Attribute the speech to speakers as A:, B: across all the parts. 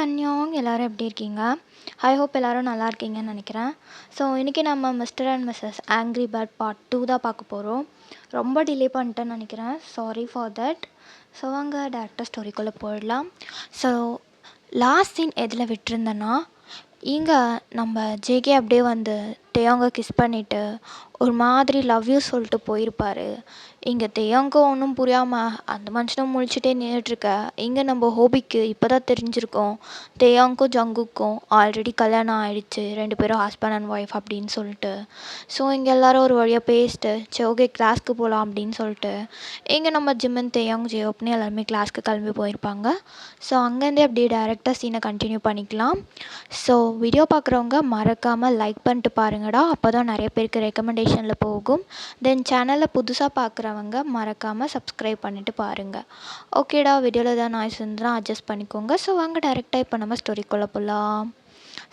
A: அன்யோங் எல்லாரும் எப்படி இருக்கீங்க? ஐ ஹோப் எல்லாரும் நல்லா இருக்கீங்கன்னு நினைக்கிறேன். ஸோ இன்றைக்கி நம்ம mister and missus angry bird part 2 தான் பார்க்க போகிறோம். ரொம்ப டிலே பண்ணிட்டேன்னு நினைக்கிறேன். Sorry for that. ஸோ வாங்க டேரக்டாக ஸ்டோரிக்குள்ளே போயிடலாம். ஸோ லாஸ்ட் சீன் எதில் விட்டுருந்தேன்னா, இங்கே நம்ம ஜேகே அப்படியே வந்து டேயோங்கை கிஸ் பண்ணிவிட்டு ஒரு மாதிரி லவ் யூ சொல்லிட்டு போயிருப்பார். இங்கே டேயோங்கும் ஒன்றும் புரியாமல் அந்த மனுஷனும் முழிச்சிட்டே நின்றுட்டுருக்க. இங்கே நம்ம ஹோபிக்கு இப்போ தான் தெரிஞ்சிருக்கோம் டேயோங்க்கும் ஜங்குக்கும் ஆல்ரெடி கல்யாணம் ஆகிடுச்சு, 2 பேரும் ஹஸ்பண்ட் அண்ட் ஒய்ஃப் அப்படின்னு சொல்லிட்டு. ஸோ இங்கே எல்லோரும் ஒரு வழியாக பேசிட்டு சரி ஓகே கிளாஸ்க்கு போகலாம் அப்படின்னு சொல்லிட்டு இங்கே நம்ம ஜிம்மன் டேயோங் ஜேயோப்னு எல்லாருமே கிளாஸ்க்கு கிளம்பி போயிருப்பாங்க. ஸோ அங்கேருந்தே அப்படியே டேரெக்டாக சீனை கண்டினியூ பண்ணிக்கலாம். ஸோ வீடியோ பார்க்குறவங்க மறக்காமல் லைக் பண்ணிட்டு பாருங்கடா, அப்போ தான் நிறைய பேருக்கு ரெக்கமெண்டேஷனில் போகும். தென் சேனலில் புதுசாக பார்க்குறவங்க மறக்காமல் சப்ஸ்கிரைப் பண்ணிவிட்டு பாருங்கள். ஓகேடா, வீடியோவில் தான் நாய்ஸ் இருந்துன்னா அட்ஜஸ்ட் பண்ணிக்கோங்க. ஸோ வாங்க டேரெக்டாக இப்போ நம்ம ஸ்டோரிக்குள்ளே போகலாம்.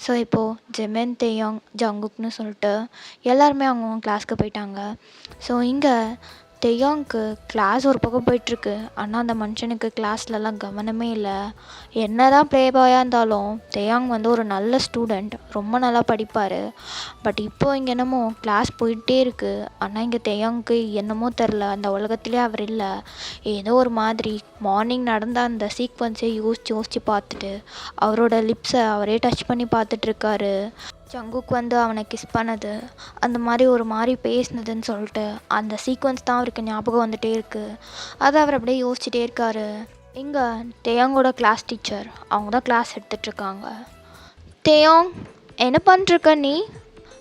A: ஸோ இப்போது ஜிமின் டேயோங் ஜங்குக்னு சொல்லிட்டு எல்லாருமே அவங்கவுங்க கிளாஸ்க்கு போயிட்டாங்க. ஸோ இங்கே டேயோங்க்கு கிளாஸ் ஒரு பக்கம் போயிட்டுருக்கு. ஆனால் அந்த மனுஷனுக்கு கிளாஸ்லலாம் கவனமே இல்லை. என்ன தான் ப்ளே பாயாக இருந்தாலும் டேயோங் வந்து ஒரு நல்ல ஸ்டூடெண்ட், ரொம்ப நல்லா படிப்பார். பட் இப்போது இங்கே என்னமோ கிளாஸ் போயிட்டே இருக்குது. ஆனால் இங்கே டேயோங்க்கு என்னமோ தெரில, அந்த உலகத்துலேயே அவர் இல்லை. ஏதோ ஒரு மாதிரி மார்னிங் நடந்த அந்த சீக்வன்ஸே யோசித்து பார்த்துட்டு அவரோட லிப்ஸை அவரே டச் பண்ணி பார்த்துட்ருக்காரு. ஜங்குக் வந்து அவனை கிஸ் பண்ணது, அந்த மாதிரி ஒரு மாதிரி பேசினதுன்னு சொல்லிட்டு அந்த சீக்வன்ஸ் தான் அவருக்கு ஞாபகம் வந்துகிட்டே இருக்குது. அதை அவர் அப்படியே யோசிச்சுட்டே இருக்காரு. இங்கே டேயோங்கோட கிளாஸ் டீச்சர் அவங்க தான் கிளாஸ் எடுத்துகிட்ருக்காங்க. டேயோங், என்ன பண்ணிருக்க நீ?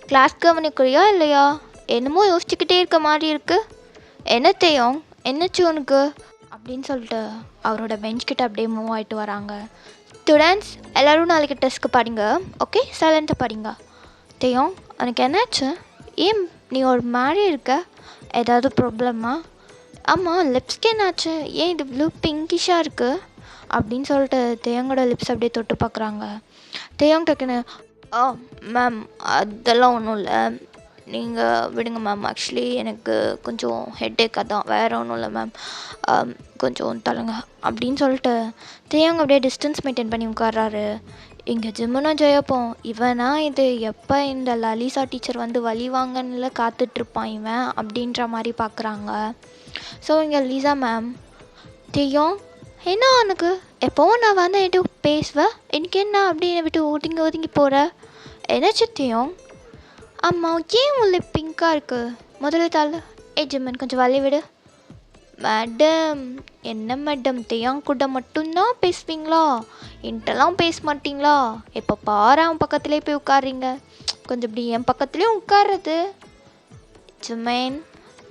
A: கிளாஸ் கவனிக்கிறியா இல்லையா? என்னமோ யோசிச்சுக்கிட்டே இருக்க மாதிரி இருக்குது. என்ன டேயோங், என்னச்சு உனக்கு அப்படின்னு சொல்லிட்டு அவரோட பெஞ்ச்கிட்ட அப்படியே மூவ் ஆகிட்டு வராங்க. ஸ்டூடெண்ட்ஸ் எல்லோரும் நாளைக்கு டெஸ்ட்க்கு படிங்க, ஓகே? சைலண்ட்டாக படிங்க. டேயோங், உனக்கு என்னாச்சு? ஏன் நீ ஒரு மாதிரி இருக்க? ஏதாவது ப்ராப்ளமா? ஆமாம், லிப்ஸ்க்கு என்னாச்சு? ஏன் இது ப்ளூ பிங்கிஷாக இருக்குது அப்படின்னு சொல்லிட்டு டேயோங்கோட லிப்ஸ் அப்படியே தொட்டு பார்க்குறாங்க. டேயோங் டக்குன்னு மேம் அதெல்லாம் ஒன்றும் இல்லை, நீங்கள் விடுங்க மேம். ஆக்சுவலி எனக்கு கொஞ்சம் ஹெட்டேக்காக தான், வேறு ஒன்றும் இல்லை மேம், கொஞ்சம் தள்ளுங்க அப்படின்னு சொல்லிட்டு டேயோங் அப்படியே டிஸ்டன்ஸ் மெயின்டைன் பண்ணி உட்கார்றாரு. இங்கே ஜிம்முனும் ஜெயப்போம் இவனா இது எப்போ இந்த லலிசா டீச்சர் வந்து வழி வாங்கன்னு காத்துட்ருப்பான் இவன் அப்படின்ற மாதிரி பார்க்குறாங்க. ஸோ இங்கே லீசா மேம், டேயோங் என்ன உனக்கு எப்போவும் நான் வந்து என்கிட்ட பேசுவேன், எனக்கு என்ன அப்படின்னு விட்டு ஒதுங்கி ஒதுங்கி போகிற? என்னாச்சு டேயோங்? ஆமாம், ஏன் உள்ள பிங்காக இருக்குது? முதல்ல தாள். ஜிம்மன் கொஞ்சம் வழி விடு. மேடம், என்ன மேடம் டேயோங் கூட மட்டும்தான் பேசுவீங்களா? என்கிட்டலாம் பேச மாட்டிங்களா? இப்போ பாரு அவன் பக்கத்துலேயே போய் உட்காருறீங்க, கொஞ்சம் இப்படி என் பக்கத்துலேயும் உட்கார்றது. ஜிம்மன்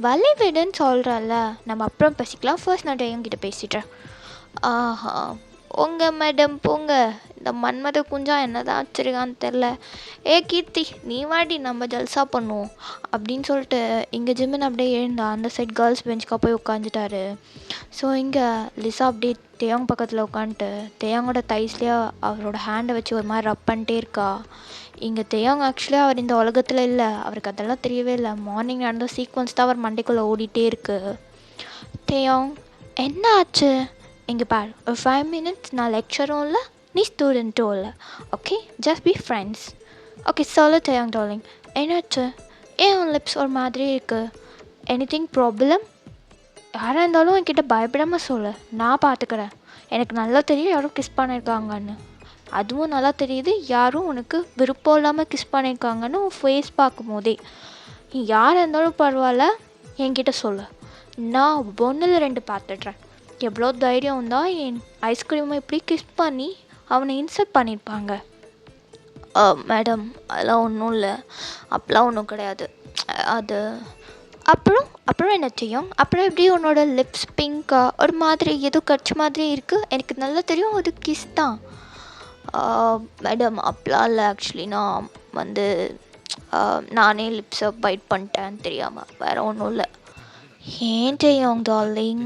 A: வழி விடுன்னு சொல்கிறல்ல, நம்ம அப்புறம் பேசிக்கலாம், ஃபர்ஸ்ட் நான் டேயோங் கிட்ட பேசிட்டேன். ஆஹா போங்க மேடம் போங்க, இந்த மன்மத குஞ்சா என்ன தான் வச்சுருக்கான்னு தெரில. கீர்த்தி நீ வாடி நம்ம ஜல்சா பண்ணுவோம் அப்படின்னு சொல்லிட்டு இங்கே ஜிம்மன் அப்படியே எழுந்தா அந்த சைட் கேர்ள்ஸ் பெஞ்சுக்காக போய் உட்காந்துட்டாரு. ஸோ இங்கே லிசா அப்படியே டேயோங் பக்கத்தில் உட்காந்துட்டு டேயோங்கோட தைஸ்லேயே அவரோட ஹேண்டை வச்சு ஒரு மாதிரி ரப் பண்ணிட்டே இருக்கா. இங்கே டேயோங் ஆக்சுவலி அவர் இந்த உலகத்தில் இல்லை, அவருக்கு அதெல்லாம் தெரியவே இல்லை. மார்னிங் நடந்த சீக்வன்ஸ் தான் அவர் மண்டைக்குள்ளே ஓடிட்டே இருக்குது. டேயோங் என்ன ஆச்சு? இங்கே பார், ஒரு 5 minutes நான் லெக்சரும் இல்லை நீ ஸ்டூடெண்ட்டும் இல்லை, okay? Just be friends, okay? சொல்லு டேயோங் டார்லிங், என்னாச்சு? ஏன் உன் லிப்ஸ் ஒரு மாதிரி இருக்குது? Anything problem? யாராக இருந்தாலும் என்கிட்ட பயப்படாமல் சொல்லு, நான் பார்த்துக்கிறேன். எனக்கு நல்லா தெரியும் யாரும் கிஸ் பண்ணியிருக்காங்கன்னு, அதுவும் நல்லா தெரியுது யாரும் உனக்கு விருப்பம் இல்லாமல் கிஸ் பண்ணியிருக்காங்கன்னு உன் ஃபேஸ் பார்க்கும் போதே. நீ யாராக இருந்தாலும் பரவாயில்ல என்கிட்ட சொல்லு, நான் 1 இல்லை 2 பார்த்துட்றேன். எவ்வளோ தைரியம் இருந்தால் என் ஐஸ்கிரீமை இப்படி கிஸ் பண்ணி அவனை இன்சல்ட் பண்ணியிருப்பாங்க. மேடம் அதெல்லாம் ஒன்றும் இல்லை, அப்பெல்லாம் ஒன்றும் கிடையாது. அது அப்புறம் என்ன செய்யும்? அப்புறம் எப்படி உன்னோட லிப்ஸ் பிங்காக ஒரு மாதிரி ஏதோ கட்சி மாதிரி இருக்குது? எனக்கு நல்லா தெரியும் அது கிஸ் தான். மேடம் அப்பெல்லாம் இல்லை, ஆக்சுவலி நான் வந்து நானே லிப்ஸை பைட் பண்ணிட்டேன் தெரியாமல், வேறு ஒன்றும் இல்லை. ஏன் டேயோங் டார்லிங்,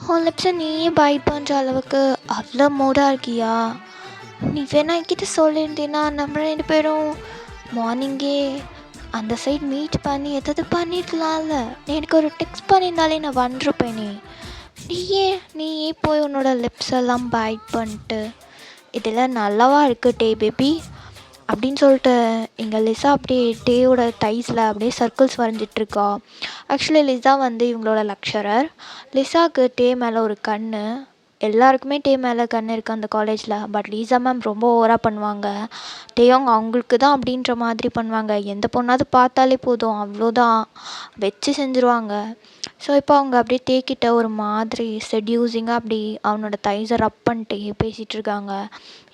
A: உன் லிப்ஸை நீயே பைட் பண்ணுற அளவுக்கு அவ்வளோ மூடாக இருக்கியா? நீ வேணா என்கிட்ட சொல்லியிருந்தீன்னா நம்ம 2 பேரும் மார்னிங்கே அந்த சைட் மீட் பண்ணி எதாவது பண்ணியிருக்கலாம்ல. நீ எனக்கு ஒரு டெக்ஸ்ட் பண்ணியிருந்தாலே நான் வந்திருப்பேனே. நீயே போய் உன்னோட லிப்ஸ் எல்லாம் பைட் பண்ணிட்டு இதெல்லாம் நல்லாவா இருக்குது டே பேபி அப்படின்னு சொல்லிட்டு இங்கே லிசா அப்படியே டேயோட தைஸில் அப்படியே சர்க்கிள்ஸ் வரைஞ்சிட்ருக்கா. ஆக்சுவலி லிசா வந்து இவங்களோட லெக்சரர். லிசாவுக்கு டே மேலே ஒரு கண்ணு. எல்லாருக்குமே டே மேலே கண் இருக்குது அந்த காலேஜில். பட் லீசா மேம் ரொம்ப ஓவராக பண்ணுவாங்க. டேயோங்க அவங்களுக்கு தான் அப்படின்ற மாதிரி பண்ணுவாங்க. எந்த பொண்ணாவது பார்த்தாலே போதும் அவ்வளோதான் வச்சு செஞ்சுருவாங்க. ஸோ இப்போ அவங்க அப்படியே டேக்கிட்ட ஒரு மாதிரி செட்யூசிங்காக அப்படி அவனோட தைஸை ரப் பண்ணிட்டு பேசிகிட்டு இருக்காங்க.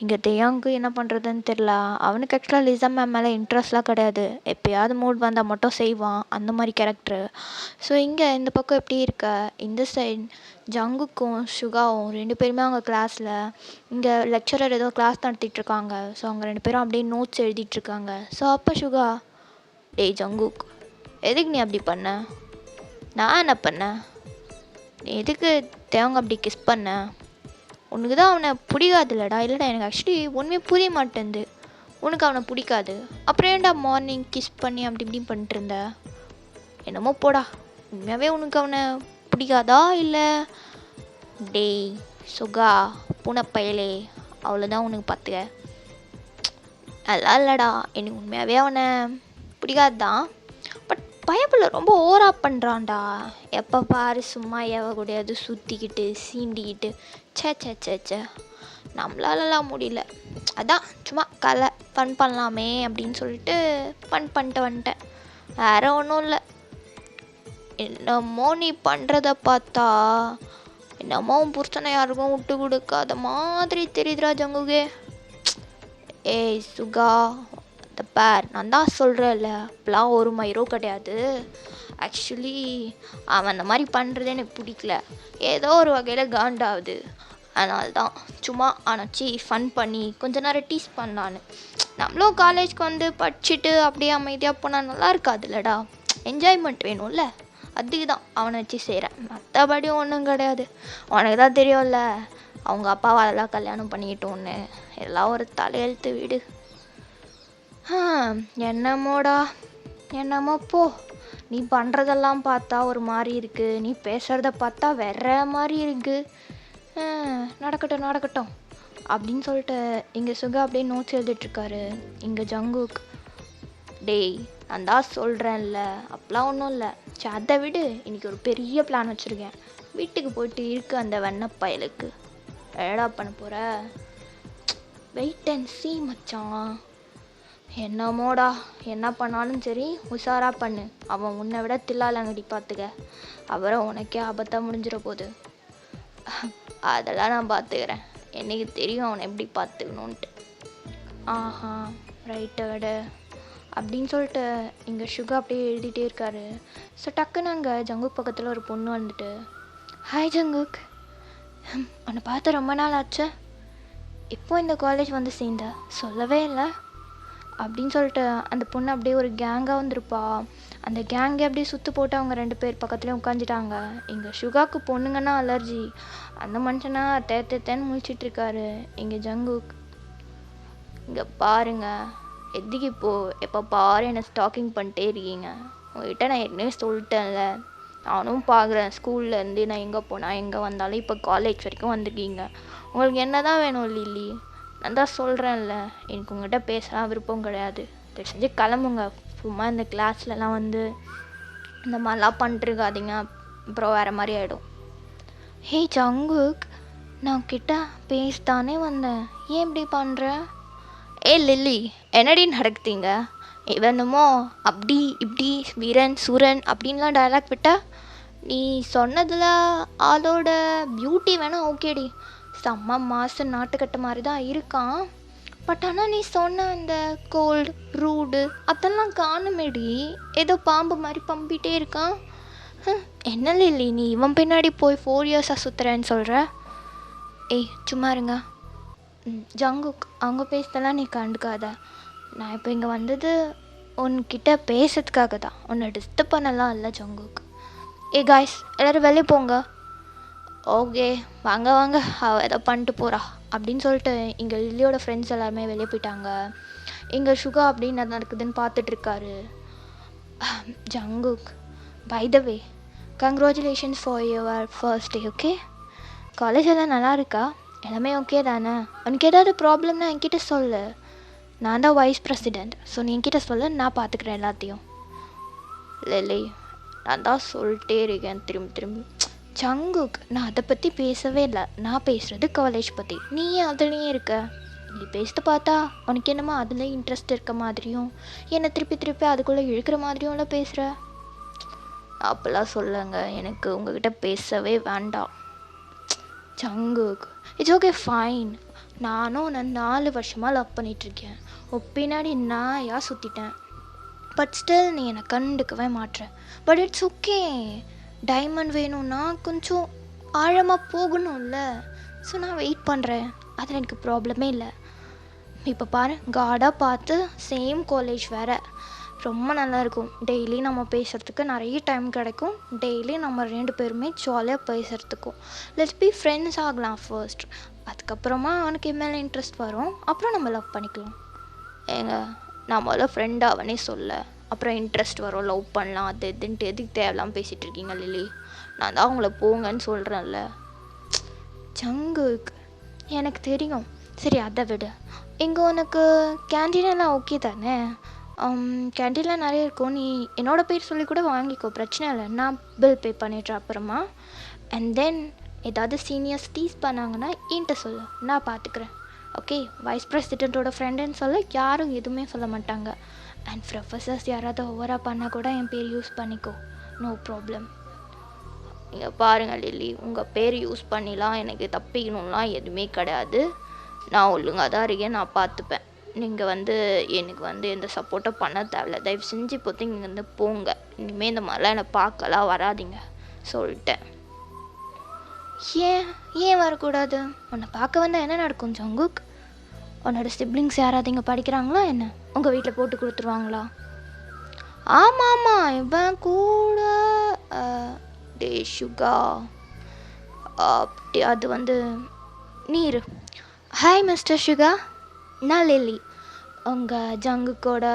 A: இங்கே டேயாங்க்கு என்ன பண்ணுறதுன்னு தெரில. அவனுக்கு ஆக்சுவலாக லிசா மேம் மேலே இன்ட்ரெஸ்ட்லாம் கிடையாது. எப்போயாவது மூட் வந்தால் மட்டும் செய்வான் அந்த மாதிரி கேரக்டரு. ஸோ இங்கே இந்த பக்கம் எப்படி இருக்க, இந்த சைட் ஜங்குக்கும் சுகாவும் 2 பேருமே அவங்க கிளாஸில் இங்கே லெக்சரர் ஏதோ கிளாஸ் நடத்திட்டுருக்காங்க. ஸோ அவங்க 2 பேரும் அப்படியே நோட்ஸ் எழுதிட்டுருக்காங்க. ஸோ அப்போ சுகா, டேய் ஜங்குக், எதுக்கு நீ அப்படி பண்ண? நான் என்ன பண்ணேன்? நீ எதுக்கு தேவங்க அப்படி கிஸ் பண்ண? உனக்கு தான் அவனை பிடிக்காதுல்லடா. இல்லைடா, எனக்கு ஆக்சுவலி ஒன்றுமே புரிய மாட்டேங்குது. உனக்கு அவனை பிடிக்காது, அப்புறம் ஏன்டா மார்னிங் கிஸ் பண்ணி அப்படி இப்படி பண்ணிட்டு இருந்த? என்னமோ போடா, உண்மையாகவே உனக்கு அவனை பிடிக்காதா? இல்லை டேய் சுகா பூனைப்பயலே, அவ்வளோதான் உனக்கு பார்த்துக்க. அதெல்லாம் இல்லைடா, எனக்கு உண்மையாகவே அவனை பிடிக்காது தான். பட் பயப்பில் ரொம்ப ஓவரா பண்ணுறான்டா. எப்போ பாரு சும்மா எவ கூடயாவது சுற்றிக்கிட்டு சீண்டிக்கிட்டு சே சே சே சே நம்மளாலலாம் முடியல. அதான் சும்மா கலை ஃபன் பண்ணலாமே அப்படின்னு சொல்லிட்டு ஃபன் பண்ணிட்டு வந்துட்டேன். வேறு ஒன்றும் இல்லை. என்னமோ நீ பண்ணுறத பார்த்தா என்னமோ புருஷனை யாருக்கும் விட்டு கொடுக்காத மாதிரி தெரியுதுடா ஜங்குகே. ஏய் சுகா, இந்த பேர் நான் தான் சொல்கிறேன்ல, அப்பெல்லாம் ஒரு மயிரோ கிடையாது. ஆக்சுவலி அவன் அந்த மாதிரி பண்ணுறது எனக்கு பிடிக்கல. ஏதோ ஒரு வகையில் காண்டாகுது. அதனால தான் சும்மா அணைச்சி ஃபன் பண்ணி கொஞ்ச நேரம் டீஸ் பண்ணான்னு. நம்மளும் காலேஜ்க்கு வந்து படிச்சுட்டு அப்படியே அமைதியாக போனால் நல்லா இருக்காதுல்லடா. என்ஜாய்மெண்ட் வேணும்ல, அதுக்கு தான் அவனை வச்சு செய்கிறேன். மற்றபடி ஒன்றும் கிடையாது. உனக்கு தான் தெரியும்ல அவங்க அப்பாவை அதெல்லாம் கல்யாணம் பண்ணிக்கிட்டோன்னு. எல்லாம் ஒரு தலையெழுத்து வீடு. என்னமோடா, என்னமோ போ. நீ பண்ணுறதெல்லாம் பார்த்தா ஒரு மாதிரி இருக்குது, நீ பேசுகிறத பார்த்தா வேற மாதிரி இருக்குது. நடக்கட்டும் நடக்கட்டும் அப்படின்னு சொல்லிட்டு இங்கே சுகா அப்படியே நோட்ஸ் எழுதிட்டுருக்காரு. இங்கே ஜங்குக், டேய் நான் தான் சொல்கிறேன்ல, அப்பெல்லாம் ஒன்றும் இல்லை. சரி அதை விடு, இன்றைக்கி ஒரு பெரிய பிளான் வச்சுருக்கேன். வீட்டுக்கு போயிட்டு இருக்கு அந்த வெண்ணப்பயலுக்கு ஏடா பண்ண போகிற? வெயிட் அண்ட் சீ மச்சான். என்னமோடா, என்ன பண்ணாலும் சரி உஷாராக பண்ணு. அவன் உன்னை விட தில்லாலங்கடி பார்த்துக்க, அப்புறம் உனக்கே ஆபத்தாக முடிஞ்சிட போகுது. அதெல்லாம் நான் பார்த்துக்கிறேன், எனக்கு தெரியும் அவனை எப்படி பார்த்துக்கணுன்ட்டு. ஆஹா ரைட்டை விட அப்படின்னு சொல்லிட்டு இங்கே சுகா அப்படியே எழுதிட்டே இருக்காரு. ஸோ டக்குன்னு அங்கே ஜங்குக் பக்கத்தில் ஒரு பொண்ணு வந்துட்டு, ஹாய் ஜங்குக், உன்னை பார்த்து ரொம்ப நாள் ஆச்சு, எப்போ இந்த காலேஜ் வந்து சேர்ந்த, சொல்லவே இல்லை அப்படின்னு சொல்லிட்டு அந்த பொண்ணு அப்படியே ஒரு கேங்காக வந்திருப்பா. அந்த கேங்கை அப்படியே சுற்று போட்டு அவங்க 2 பேர் பக்கத்துலேயும் உட்காந்துட்டாங்க. இங்கே சுகாவுக்கு பொண்ணுங்கன்னா அலர்ஜி. அந்த மனுஷனா தேன்னு முழிச்சிட்ருக்காரு. இங்கே ஜங்குக், இங்கே பாருங்க, எதுக்கு இப்போது எப்போ பாரு என்னை ஸ்டாக்கிங் பண்ணிட்டே இருக்கீங்க? உங்கள்கிட்ட நான் ஏற்கனவே சொல்லிட்டேன்ல, நானும் பார்க்குறேன் ஸ்கூல்லேருந்து நான் எங்கே போனால் எங்கே வந்தாலும் இப்போ காலேஜ் வரைக்கும் வந்திருக்கீங்க. உங்களுக்கு என்ன தான் வேணும் லில்லி? நான் தான் சொல்கிறேன்ல, எனக்கு உங்கள்கிட்ட பேசலாம் விருப்பம் கிடையாது. தயவு செஞ்சு கிளம்புங்க. சும்மா இந்த கிளாஸ்லலாம் வந்து இந்த மாதிரிலாம் பண்ணிட்டுருக்காதீங்க, அப்புறம் வேறு மாதிரி ஆகிடும். ஹே ஜங்குக், நான் கிட்ட பேசத்தானே வந்தேன், ஏன் இப்படி பண்ணுற? ஏ லில்லி, என்னடி நடக்குதுங்க? இவனுமோ அப்படி இப்படி வீரன் சூரன் அப்படின்லாம் டைலாக் விட்டா, நீ சொன்னதில் ஆளோட பியூட்டி வேணால் ஓகேடி, செம்ம மாசு நாட்டுக்கட்ட மாதிரி தான் இருக்கான். பட் ஆனால் நீ சொன்ன அந்த கோல்டு ரூடு அதெல்லாம் காணுமேடி, ஏதோ பாம்பு மாதிரி பம்பிகிட்டே இருக்கான். என்ன லில்லி நீ இவன் பின்னாடி போய் 4 இயர்ஸாக சுற்றுறேன்னு சொல்கிற? ஏய் சும்மா இருங்க ஜங்குக், அவங்க பேசுறதெல்லாம் நீ கண்டுக்காத. நான் இப்போ இங்கே வந்தது உன்கிட்ட பேசுறதுக்காக தான், உன்னை டிஸ்டர்ப் பண்ணலாம் இல்லை ஜங்குக். ஏ காய்ஸ், எல்லோரும் வெளியே போங்க. ஓகே வாங்க வாங்க, அவள் எதோ பண்ணிட்டு போகிறா அப்படின்னு சொல்லிட்டு இங்கே லில்லியோட ஃப்ரெண்ட்ஸ் எல்லாருமே வெளியே போயிட்டாங்க. இங்கே சுகா அப்படின்னு என்ன நடக்குதுன்னு பார்த்துட்ருக்காரு. Jungkook, by the way congratulations for your first day. Okay, college எல்லாம் நல்லா இருக்கா? எல்லாமே ஓகே தானே? உனக்கு ஏதாவது ப்ராப்ளம்னா என்கிட்ட சொல்லு. நான் தான் வைஸ் பிரசிடெண்ட். ஸோ நீ என்கிட்ட சொல்லு, நான் பார்த்துக்கிறேன் எல்லாத்தையும். லில்லி, நான் தான் சொல்லிட்டே இருக்கேன் திரும்பி திரும்பி. ஜங்குக், நான் அதை பற்றி பேசவே இல்லை. நான் பேசுகிறது காலேஜ் பற்றி. நீ ஏன் அதுலேயே இருக்க? நீ பேசிட்டு பார்த்தா உனக்கு என்னமோ அதில் இன்ட்ரெஸ்ட் இருக்க மாதிரியும் என்னை திருப்பி திருப்பி அதுக்குள்ளே இழுக்கிற மாதிரியும்ல பேசுகிற. அப்போல்லாம் சொல்லுங்க, எனக்கு உங்ககிட்ட பேசவே வேண்டாம். Jungkook, it's okay fine. நானும் நான் 4 வருஷமாக லவ் பண்ணிகிட்ருக்கேன். பின்னாடி நான் சுற்றிட்டேன். பட் ஸ்டில் நீ என்னை கண்டுக்கவே மாட்டேற. But it's okay. டைமண்ட் வேணும்னா கொஞ்சம் ஆழமாக போகணும்ல. ஸோ நான் வெயிட் பண்ணுறேன். அதில் எனக்கு ப்ராப்ளமே இல்லை. இப்போ பாரு, காடாக பார்த்து சேம் காலேஜ் வேறு. ரொம்ப நல்லாயிருக்கும். டெய்லி நம்ம பேசுகிறதுக்கு நிறைய டைம் கிடைக்கும். டெய்லி நம்ம 2 பேருமே ஜாலியாக பேசுகிறதுக்கும். லெட்ஸ் பி ஃப்ரெண்ட்ஸ் ஆகலாம் ஃபர்ஸ்ட். அதுக்கப்புறமா அவனுக்கு என் மேலே இன்ட்ரெஸ்ட் வரும். அப்புறம் நம்ம லவ் பண்ணிக்கலாம். ஏங்க, நான் முதல்ல ஃப்ரெண்ட் அவனே சொல்ல, அப்புறம் இன்ட்ரெஸ்ட் வரும், லவ் பண்ணலாம், அது இதுன்ட்டு எதுக்கு தேவையில்லாமல் பேசிகிட்டு இருக்கீங்க லில்லி? நான் தான் அவங்கள போங்கன்னு சொல்கிறேன்ல. ஜங்குக், எனக்கு தெரியும். சரி, அதை விடு. இங்கே உனக்கு கேன்டீனெல்லாம் ஓகே தானே? கேன்டீனில் நிறைய இருக்கும். நீ என்னோட பேர் சொல்லி கூட வாங்கிக்கோ, பிரச்சனை இல்லை. நான் பில் பே பண்ணிடுறேன் அப்புறமா. அண்ட் தென் ஏதாவது சீனியர்ஸ் டீஸ் பண்ணாங்கன்னா என்கிட்ட சொல்லு, நான் பார்த்துக்கிறேன். ஓகே, வைஸ் பிரசிடெண்ட்டோட ஃப்ரெண்டுன்னு சொல்ல யாரும் எதுவுமே சொல்ல மாட்டாங்க. அண்ட் ப்ரொஃபஸர்ஸ் யாராவது ஓவராக பண்ணால் கூட என் பேர் யூஸ் பண்ணிக்கோ, நோ ப்ராப்ளம். நீங்கள் பாருங்கள் லில்லி, உங்கள் பேர் யூஸ் பண்ணிலாம் எனக்கு தப்பிக்கணும்லாம் எதுவுமே கிடையாது. நான் ஒழுங்காக தான் இருக்கேன், நான் பார்த்துப்பேன். நீங்கள் எனக்கு எந்த சப்போர்ட்டும் பண்ண தேவையில்ல. தயவு செஞ்சு இப்போதைக்கு இங்கேருந்து போங்க. இனிமேல் இந்த மாதிரிலாம் என்னை பார்க்கலாம் வராதிங்க சொல்லிட்டேன். ஏன் வரக்கூடாது? உன்னை பார்க்க வந்தால் என்ன நடக்கும் ஜங்குக்? உன்னோட சிப்ளிங்ஸ் யாராவது இங்கே படிக்கிறாங்களா என்ன? உங்கள் வீட்டில் போட்டு கொடுத்துருவாங்களா? ஆமாம், இவன் கூட டே சுகா அப்படி அது நீர். ஹாய் மிஸ்டர் சுகா, நான் லில்லி, உங்கள் ஜங்குக்கோட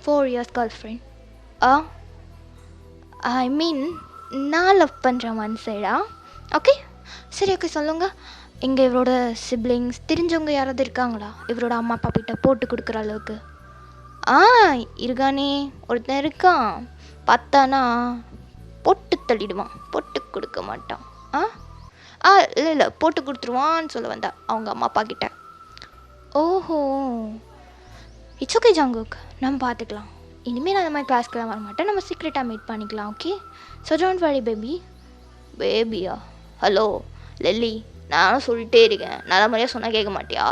A: 4 years கேர்ள் ஃப்ரெண்ட். ஐ மீன் நான் லவ் பண்ணுறேன் ஒன் சைடா. ஓகே, சரி, ஓகே, சொல்லுங்கள். இங்கே இவரோட சிப்ளிங்ஸ் தெரிஞ்சவங்க யாராவது இருக்காங்களா இவரோட அம்மா அப்பா கிட்ட போட்டு கொடுக்குற அளவுக்கு? இருக்கானே, ஒருத்தன் இருக்கான். பார்த்தானா போட்டு தள்ளிடுவான், போட்டு கொடுக்க மாட்டான். இல்லை போட்டு கொடுத்துருவான்னு சொல்ல வந்தா அவங்க அம்மா அப்பா கிட்ட. ஓஹோ, இட்ஸ் ஓகே ஜங்குக், நம்ம பார்த்துக்கலாம். இனிமேல் நான் அந்த மாதிரி கிளாஸ்க்கெலாம் வர மாட்டேன். நம்ம சீக்ரெட்டாக மீட் பண்ணிக்கலாம். Okay, so don't worry baby. பேபியா? ஹலோ லில்லி, நானும் சொல்லிட்டே இருக்கேன், நல்ல மாதிரியாக சொன்னால் கேட்க மாட்டியா?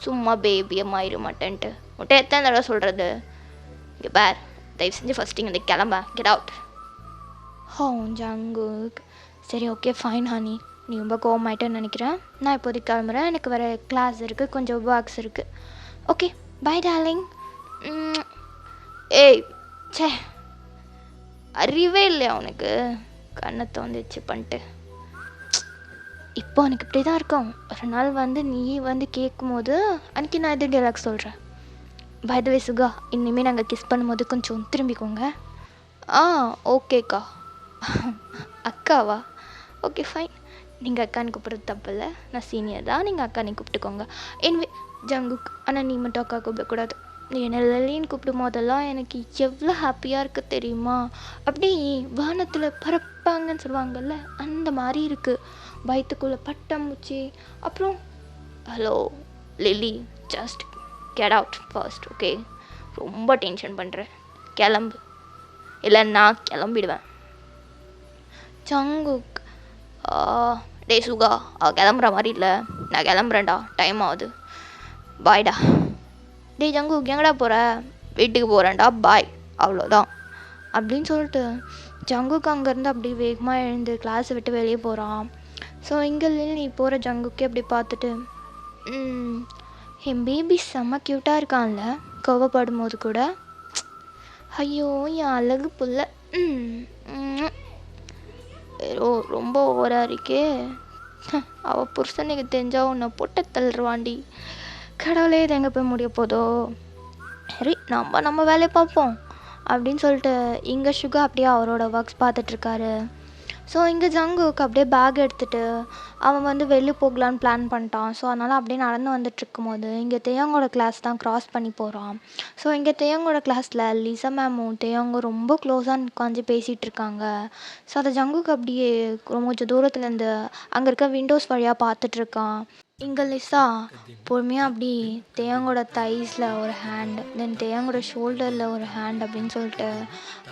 A: சும்மா பேபியம்மா இரு மாட்டேன்ட்டு உன்ட்ட எத்தனை தடவை சொல்கிறது? இங்கே பேர், தயவு செஞ்சு ஃபஸ்ட்டு இங்கே கிளம்ப, கெட் அவுட். ஜங்குக், சரி, ஓகே ஃபைன் ஹனி, நீ ரொம்ப கோவமாயிட்டேன்னு நினைக்கிறேன். நான் இப்போதைக்கு கிளம்புறேன். எனக்கு வேறு கிளாஸ் இருக்குது, கொஞ்சம் ஒர்க்ஸ் இருக்குது. Okay, bye darling. ஏய், சே, அறிவே இல்லையா உனக்கு? கண்ணத்தை வந்துச்சு பண்ணிட்டு. இப்போ எனக்கு இப்படி தான் இருக்கும். ஒரு நாள் நீ கேட்கும் போது அன்றைக்கி நான் எது டைலாக் சொல்கிறேன். பை த வே சுகா, இனிமேல் நாங்கள் கிஸ் பண்ணும்போது கொஞ்சம் திரும்பிக்கோங்க. ஓகேக்கா. அக்காவா? Okay fine. நீங்கள் அக்கான்னு கூப்பிட்றது தப்பு இல்லை, நான் சீனியர் தான், நீங்கள் அக்கானே கூப்பிட்டுக்கோங்க. என்வே ஜங்குக், ஆனால் நீ மட்டும் அக்கா கூப்பிடக்கூடாது. நீ என்ன லலின்னு கூப்பிடும் போதெல்லாம் எனக்கு எவ்வளோ ஹாப்பியாக இருக்குது தெரியுமா? அப்படி வானத்தில் பறப்பாங்கன்னு சொல்லுவாங்கல்ல, அந்த மாதிரி இருக்குது. வயிற்றுக்குள்ளே பட்டாம்பூச்சி. அப்புறம் hello Lily, just get out first. Okay, ரொம்ப டென்ஷன் பண்ணுறேன். கிளம்பு, இல்லை நான் கிளம்பிடுவேன். ஜங்குக், டே சுகா, கிளம்புற மாதிரி இல்லை, நான் கிளம்புறேன்டா, டைம் ஆகுது, பாய்டா. டே ஜங்குக், எங்கடா போகிற? வீட்டுக்கு போகிறேன்டா, பாய், அவ்வளோதான் அப்படின்னு சொல்லிட்டு ஜங்குக் அங்கேருந்து அப்படி வேகமாக எழுந்து கிளாஸை விட்டு வெளியே போகிறான். ஸோ இங்கே நீ போகிற ஜங்குக்கே அப்படி பார்த்துட்டு, என் பேபி செம்ம க்யூட்டாக இருக்கான்ல கோவப்படும் போது கூட. ஐயோ என் அழகு புள்ள, ரொம்ப ஓவராக இருக்கே. அவள் புருஷனுக்கு தெரிஞ்சா உன்னை போட்ட தள்ளுருவாண்டி. கடவுளே, இது எங்கே போய் முடிய போதோ. சரி, நம்ம வேலையை பார்ப்போம் அப்படின்னு சொல்லிட்டு இங்கே சுகா அப்படியே அவரோட ஒர்க்ஸ் பார்த்துட்ருக்காரு. ஸோ இங்கே ஜங்குக் அப்படியே பேக் எடுத்துகிட்டு அவன் வந்து வெளியே போகலான்னு பிளான் பண்ணிட்டான். ஸோ அதனால் அப்படியே நடந்து வந்துட்டுருக்கும்போது இங்கே தேயாங்கோட கிளாஸ் தான் க்ராஸ் பண்ணி போகிறான். ஸோ இங்கே தேயாங்கோட கிளாஸில் லிசா மேமும் தேயாங்கும் ரொம்ப க்ளோஸாக உட்காந்து பேசிகிட்டு இருக்காங்க. ஸோ அதை ஜங்குக் அப்படியே கொஞ்சம் தூரத்துலேருந்து அங்கே இருக்க விண்டோஸ் வழியாக பார்த்துட்ருக்கான். இங்கே லிசா பொறுமையாக அப்படி தேயாங்கோட தைஸில் ஒரு ஹேண்ட், தென் தேயாங்கோட ஷோல்டரில் ஒரு ஹேண்ட் அப்படின்னு சொல்லிட்டு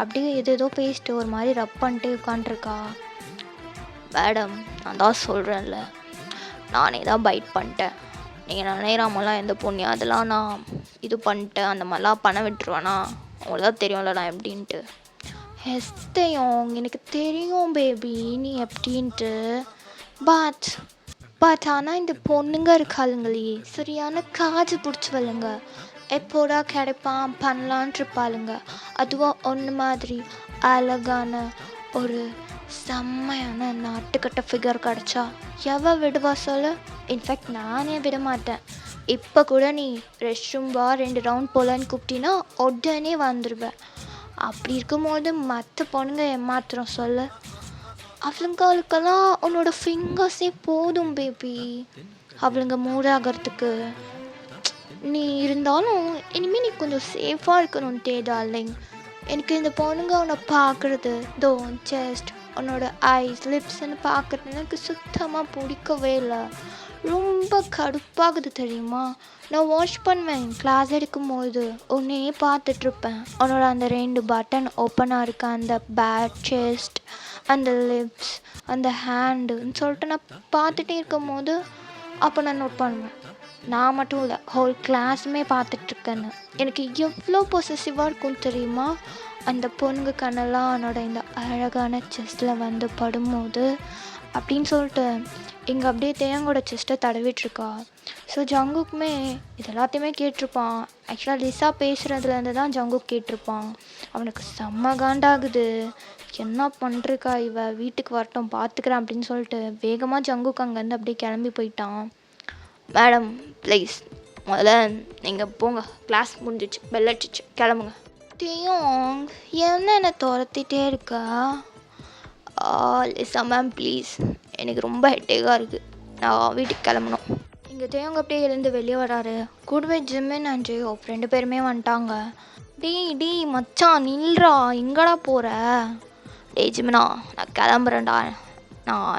A: அப்படியே ஏதோ பேசிட்டு ஒரு மாதிரி ரப் பண்ணிட்டு உட்காண்ட்ருக்கா. மேடம், நான் தான் சொல்கிறேன்ல, நானே தான் பைட் பண்ணிட்டேன். நீங்கள் நினைறாமலாம் எந்த பொண்ணு அதெல்லாம் நான் இது பண்ணிட்டேன், அந்த மாதிரிலாம் பண்ண விட்டுருவேனா? உங்களுக்கு தான் தெரியும்ல நான் எப்படின்ட்டு. எஸ் தேயோங், எனக்கு தெரியும் பேபி நீ எப்படின்ட்டு. பட் ஆனால் இந்த பொண்ணுங்க இருக்காளுங்களே சரியான காஜு பிடிச்சவளுங்க. எப்போடா கிடைப்பான் பண்ணலான்ட்டு இருப்பாளுங்க. அதுவும் ஒன்று மாதிரி அழகான ஒரு செம்மையான நாட்டுக்கட்ட ஃபிகர் கிடச்சா எவ விடுவா சொல்ல? இன்ஃபேக்ட் நானே விட மாட்டேன். இப்போ கூட நீ ரெஸ்ட் ரூம் வா 2 ரவுண்ட் போகலான்னு கூப்பிட்டினா உடனே வந்துடுவேன். அப்படி இருக்கும்போது மற்ற பொண்ணுங்க ஏமாத்திரம் சொல்ல? அவளுங்களுக்கெல்லாம் உன்னோட ஃபிங்கர்ஸே போதும் பேபி அவளுங்க மூடாகிறதுக்கு. நீ இருந்தாலும் இனிமேல் நீ கொஞ்சம் சேஃபாக இருக்கணும் டார்லிங். எனக்கு இந்த பொண்ணுங்க உன்னை பார்க்குறது, ஜஸ்ட் உன்னோட ஐஸ் லிப்ஸ்ன்னு பார்க்குறது எனக்கு சுத்தமாக பிடிக்கவே இல்லை. ரொம்ப கடுப்பாகுது தெரியுமா? நான் வாஷ் பண்ணுவேன் கிளாஸ் எடுக்கும்போது உன்னையே பார்த்துட்ருப்பேன். உன்னோட அந்த 2 பட்டன் ஓப்பனாக இருக்க அந்த பேக் செஸ்ட், அந்த லிப்ஸ், அந்த ஹேண்டுன்னு சொல்லிட்டு நான் பார்த்துட்டே இருக்கும் போது அப்போ நான் நோட் பண்ணுவேன். நான் மட்டும் இல்லை, ஹோல் கிளாஸுமே பார்த்துட்ருக்கேன்னு. எனக்கு எவ்வளோ பொசசிவாக இருக்கும் தெரியுமா? அந்த பொண்ணுங்க கண்ணெல்லாம் என்னோட இந்த அழகான செஸ்ட்டில் வந்து படும்போது அப்படின்னு சொல்லிட்டு இங்கே அப்படியே தேயாங்கோட செஸ்ட்டை தடவிட்டுருக்கா. ஸோ ஜங்குக்குமே இது எல்லாத்தையுமே கேட்டிருப்பான். ஆக்சுவலாக லிசா பேசுகிறதுலேருந்து தான் ஜங்குக் கேட்டிருப்பான். அவனுக்கு செம்ம காண்டாகுது. என்ன பண்ணுறக்கா இவ, வீட்டுக்கு வரட்டும் பார்த்துக்கிறேன் அப்படின்னு சொல்லிட்டு வேகமாக ஜங்குக் அங்கேருந்து அப்படியே கிளம்பி போயிட்டான். மேடம் ப்ளீஸ் முதல்ல நீங்கள் போங்க, கிளாஸ் முடிஞ்சிச்சு, பெல் அடிச்சிச்சு, கிளம்புங்க. தேயோங் என்னை துரத்திட்டே இருக்கா? லிசா மேம் ப்ளீஸ், எனக்கு ரொம்ப ஹெட்டேக்காக இருக்குது, நான் வீட்டுக்கு கிளம்பணும். இங்கே தேயோங் அப்படியே எழுந்து வெளியே வராரு. கூடவே ஜிம்மின் அண்ட் ஜெயோ 2 பேருமே வந்துட்டாங்க. டீ மச்சான் நில்றா, எங்கடா போகிற? டேய் ஜிம்மினா, நான் கிளம்புறேன்டா,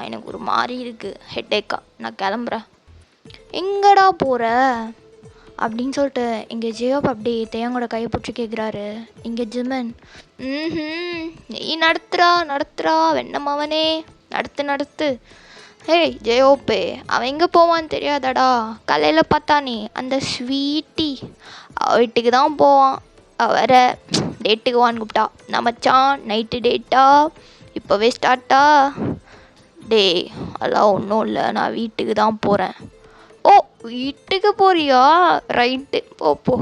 A: எனக்கு ஒரு மாதிரி இருக்குது ஹெட்டேக்கா, நான் கிளம்புறேன். எங்கடா போகிற அப்படின்னு சொல்லிட்டு இங்கே ஜியோப் அப்படி தேயாங்கோட கையை பிடிச்சி கேட்குறாரு. இங்கே ஜிம்மன் நீ நடத்துறா வெண்ணமாவனே, நடத்து. ஹேய் ஜெயோப்பே, அவன் எங்கே போவான்னு தெரியாதாடா? காலையில் பார்த்தா நீ அந்த ஸ்வீட்டி வீட்டுக்கு தான் போவான். வர டேட்டுக்கு வான்னு கூப்பிட்டா. நான் மச்சான் நைட்டு டேட்டா இப்போவே ஸ்டார்ட்டா? டே அதெல்லாம் ஒன்றும் இல்லை, நான் வீட்டுக்கு தான் போகிறேன். ஓ வீட்டுக்கு போறியா? ரைட்டு போ.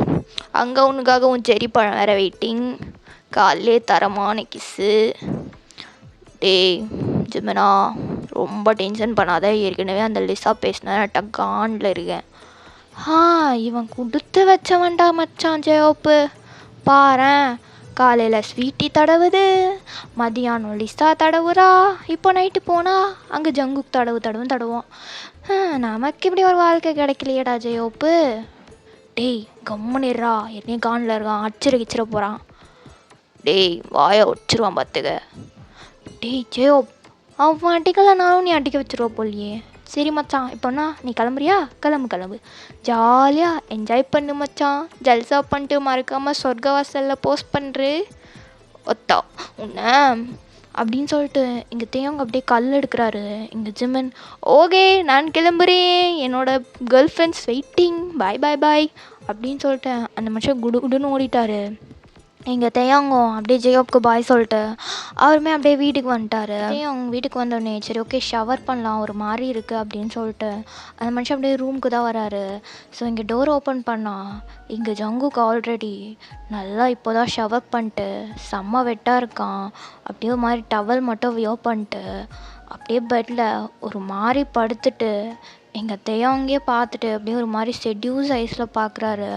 A: அங்கே உனக்காக உன் செரி பழம் வேறு வெயிட்டிங். காலையிலே தரமான கிஸ்ஸு. டேய் ஜிம்மனா ரொம்ப டென்ஷன் பண்ணாத, ஏற்கனவே அந்த லிசா பேசினா காண்டில் இருக்கேன். இவன் கொடுத்து வச்சவன்டா மச்சான் ஜெயோப்பு. பாரேன், காலையில் ஸ்வீட்டி தடவுது, மதியானம் லிசா தடவுறா, இப்போ நைட்டு போனால் அங்கே ஜங்குக் தடவுன்னு. நமக்கு இப்படி ஒரு வாழ்க்கை கிடைக்கலையேடா ஜெயோப்பு. டேய் கம்முனிடுறா, என்னையும் காண்டில் இருக்கான், அடிச்சிட போகிறான். டேய் வாயை வச்சிருவான் பார்த்துக்க. டேய் ஜெயோப், அவன் அடிக்கலைனாலும் நீ அடிக்க வச்சிருவா போலியே. சரி மச்சான், இப்போனா நீ கிளம்புறியா? கிளம்பு, ஜாலியாக என்ஜாய் பண்ணு மச்சான், ஜல்சா பண்ணிட்டு மறக்காமல் சொர்க்க வாசலில் போஸ்ட் பண்ணுறு ஒத்தா உன்ன அப்படின்னு சொல்லிட்டு இங்கே தேவங்க அப்படியே கல் எடுக்கிறாரு. இங்கே ஜிம்மன் ஓகே நான் கிளம்புறேன், என்னோட கேர்ள் ஃப்ரெண்ட்ஸ் வெயிட்டிங், பாய் அப்படின்னு சொல்லிட்டு அந்த மனுஷன் குடுன்னு ஓடிட்டாரு. இங்கே தேயாங்கோ அப்படியே ஜெயோப்க்கு பாய் சொல்லிட்டு அவருமே அப்படியே வீட்டுக்கு வந்துட்டாரு. அவங்க வீட்டுக்கு வந்தோடனே சரி ஓகே ஷவர் பண்ணலாம், ஒரு மாதிரி இருக்குது அப்படின்னு சொல்லிட்டு அந்த மனுஷன் அப்படியே ரூமுக்கு தான் வராரு. ஸோ இங்கே டோர் ஓப்பன் பண்ணால் இங்கே ஜங்குக்கு ஆல்ரெடி நல்லா இப்போ தான் ஷவர் பண்ணிட்டு செம்ம வெட்டாக இருக்கான். அப்படியே ஒரு மாதிரி டவல் மட்டும் வியோ பண்ணிட்டு அப்படியே பெட்டில் ஒரு மாதிரி படுத்துட்டு எங்கள் தேயாங்கே பார்த்துட்டு அப்படியே ஒரு மாதிரி செட்யூஸ் ஐஸில் பார்க்குறாரு.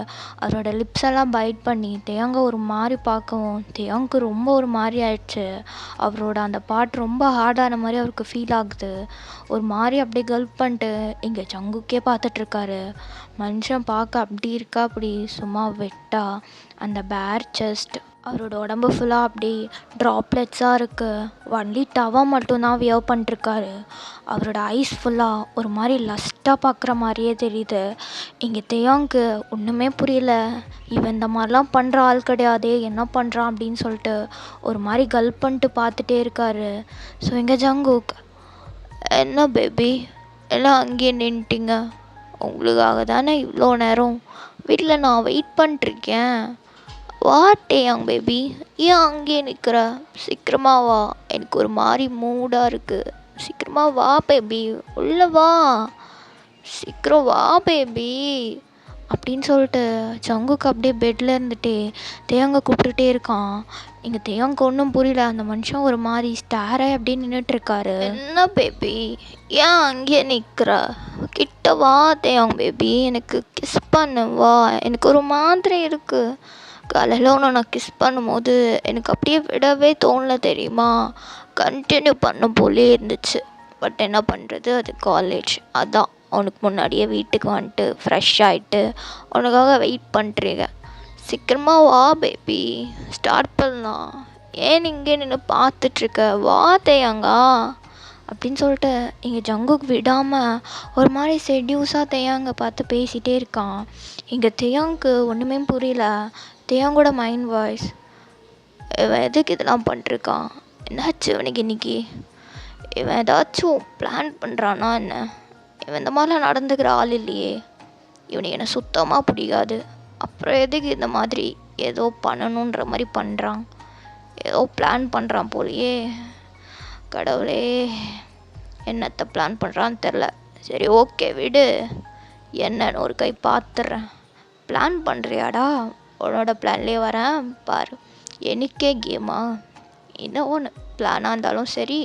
A: அவரோட லிப்ஸ் எல்லாம் பைட் பண்ணி தேயாங்க ஒரு மாதிரி பார்க்கவும் தேயாங்க்கு ரொம்ப ஒரு மாதிரி ஆயிடுச்சு. அவரோட அந்த பாட்டு ரொம்ப ஹார்டான மாதிரி அவருக்கு ஃபீல் ஆகுது. ஒரு மாதிரி அப்படியே கல்ப் பண்ணிட்டு இங்கே ஜங்குக்கே பார்த்துட்ருக்காரு. மனுஷன் பார்க்க அப்படி இருக்கா அப்படி சும்மா வெட்டா அந்த பேர் செஸ்ட் அவரோட உடம்பு ஃபுல்லாக அப்படி ட்ராப்லெட்ஸாக இருக்குது. ஒன்லி டவா மட்டும்தான் வியர் பண்ணிட்டுருக்காரு. அவரோட ஐஸ் ஃபுல்லாக ஒரு மாதிரி லஸ்ட்டாக பார்க்குற மாதிரியே தெரியுது. இங்கே தேயாங்க்கு ஒன்றுமே புரியல. இவன் இந்த மாதிரிலாம் பண்ணுற ஆள் கிடையாதே, என்ன பண்ணுறான் அப்படின்னு சொல்லிட்டு ஒரு மாதிரி கல்ப் பண்ணிட்டு பார்த்துட்டே இருக்காரு. ஸோ இங்கே ஜங்குக், என்ன பேபி எல்லாம் அங்கேயே நின்றுட்டீங்க? உங்களுக்காக தானே இவ்வளோ நேரம் வீட்டில் நான் வெயிட் பண்ணிட்டுருக்கேன். வா டேயாங் பேபி, ஏன் அங்கேயே நிற்கிற? சீக்கிரமா வா, எனக்கு ஒரு மாதிரி மூடாக இருக்குது. சீக்கிரமா வா பேபி, உள்ள வா, சீக்கிரம் வா பேபி அப்படின்னு சொல்லிட்டு ஜங்குக்கு அப்படியே பெட்டில் இருந்துட்டு தேயாங்க கூப்பிட்டுட்டே இருக்கான். இங்கே தேயாங்க ஒன்றும் புரியல. அந்த மனுஷன் ஒரு மாதிரி ஸ்டாராக அப்படியே நின்றுட்டுருக்காரு. என்ன பேபி, ஏன் அங்கேயே நிற்கிற? கிட்ட வா தேயாங் பேபி, எனக்கு கிஸ் பண்ணு வா, எனக்கு ஒரு மாதிரி இருக்குது. காலையில் ஒன்று நான் கிஸ் பண்ணும்போது எனக்கு அப்படியே விடவே தோணல தெரியுமா? கண்டினியூ பண்ண போலே இருந்துச்சு. பட் என்ன பண்ணுறது, அது காலேஜ். அதான் அவனுக்கு முன்னாடியே வீட்டுக்கு வந்துட்டு ஃப்ரெஷ் ஆகிட்டு உனக்காக வெயிட் பண்ணுறீங்க. சீக்கிரமாக வா பேபி, ஸ்டார்ட் பண்ணலாம். ஏன் இங்கே நின்று பார்த்துட்ருக்க? வா தேயாங்கா அப்படின்னு சொல்லிட்டு இங்கே ஜங்குக்கு விடாமல் ஒரு மாதிரி செட்யூஸாக தேயாங்க பார்த்து பேசிகிட்டே இருக்கான். இங்கே தேயாங்க்கு ஒன்றுமே புரியல. தேயாங்கோட மைண்ட் வாய்ஸ், இவன் எதுக்கு இதெல்லாம் பண்ணிருக்கான்? என்னாச்சு இவனுக்கு இன்னைக்கு? இவன் ஏதாச்சும் பிளான் பண்ணுறானா என்ன? இவன் இந்த மாதிரிலாம் நடந்துக்கிற ஆள் இல்லையே. இவனுக்கு என்னை சுத்தமாக பிடிக்காது. அப்புறம் எதுக்கு இந்த மாதிரி ஏதோ பண்ணணுன்ற மாதிரி பண்ணுறான்? ஏதோ பிளான் பண்ணுறான் போலையே. கடவுளே, என்னத்தை பிளான் பண்ணுறான்னு தெரில. சரி ஓகே விடு, என்னன்னு ஒரு கை பார்த்துட்றேன். பிளான் பண்ணுறியாடா? உன்னோட பிளான்லேயே வரேன் பாரு. எனக்கே கேமா? என்ன ஒன்று பிளானாக இருந்தாலும் சரி,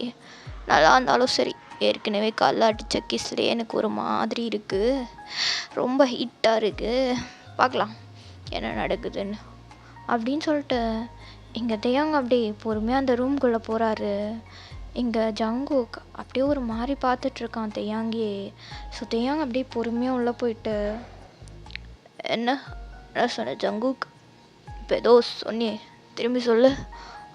A: நல்லா இருந்தாலும் சரி, ஏற்கனவே காலைல அடித்த கிஸ்லேயே எனக்கு ஒரு மாதிரி இருக்குது, ரொம்ப ஹீட்டாக இருக்குது. பார்க்கலாம் என்ன நடக்குதுன்னு அப்படின்னு சொல்லிட்டு இங்கே தேயாங்க அப்படியே பொறுமையாக அந்த ரூம்குள்ளே போகிறாரு. இங்கே ஜங்குக் அப்படியே ஒரு மாதிரி பார்த்துட்ருக்கான் தேயாங்கே. ஸோ தேயாங்க அப்படியே பொறுமையாக உள்ளே போயிட்டு, என்ன சொன்ன ஜங்குக்? இப்போ ஏதோ சொன்னியே, திரும்பி சொல்லு